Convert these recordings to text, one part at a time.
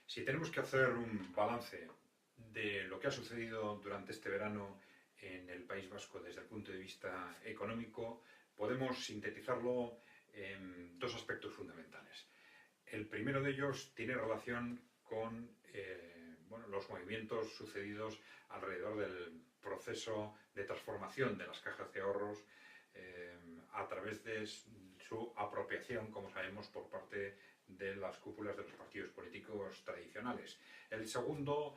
Si tenemos que hacer un balance de lo que ha sucedido durante este verano en el País Vasco desde el punto de vista económico, podemos sintetizarlo en dos aspectos fundamentales. El primero de ellos tiene relación con los movimientos sucedidos alrededor del proceso de transformación de las cajas de ahorros a través de su apropiación, como sabemos, por parte de las cúpulas de los partidos políticos tradicionales. El segundo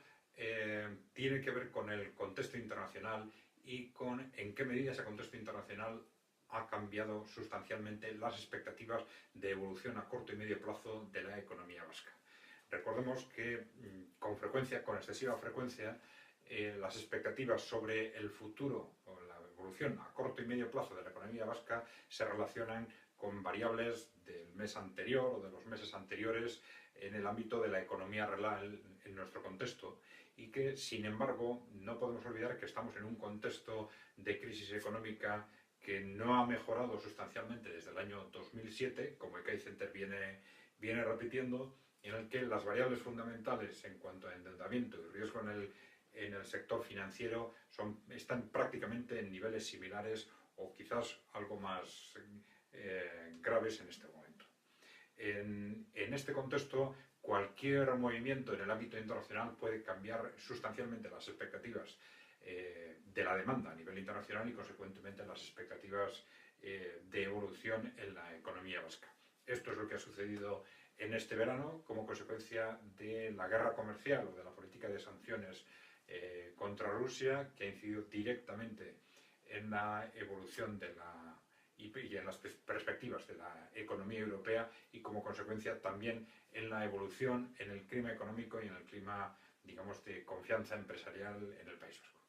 tiene que ver con el contexto internacional y con en qué medida ese contexto internacional ha cambiado sustancialmente las expectativas de evolución a corto y medio plazo de la economía vasca. Recordemos que con frecuencia, con excesiva frecuencia, las expectativas sobre el futuro o la evolución a corto y medio plazo de la economía vasca se relacionan con variables del mes anterior o de los meses anteriores en el ámbito de la economía real en nuestro contexto y que, sin embargo, no podemos olvidar que estamos en un contexto de crisis económica que no ha mejorado sustancialmente desde el año 2007, como el Center viene repitiendo, en el que las variables fundamentales en cuanto a endeudamiento y riesgo en el sector financiero están prácticamente en niveles similares o quizás algo más graves en este momento. En este contexto, cualquier movimiento en el ámbito internacional puede cambiar sustancialmente las expectativas de la demanda a nivel internacional y, consecuentemente, las expectativas de evolución en la economía vasca. Esto es lo que ha sucedido en este verano como consecuencia de la guerra comercial o de la política de sanciones contra Rusia, que ha incidido directamente en la evolución y en las perspectivas de la economía europea y, como consecuencia, también en la evolución en el clima económico y en el clima, digamos, de confianza empresarial en el País Vasco.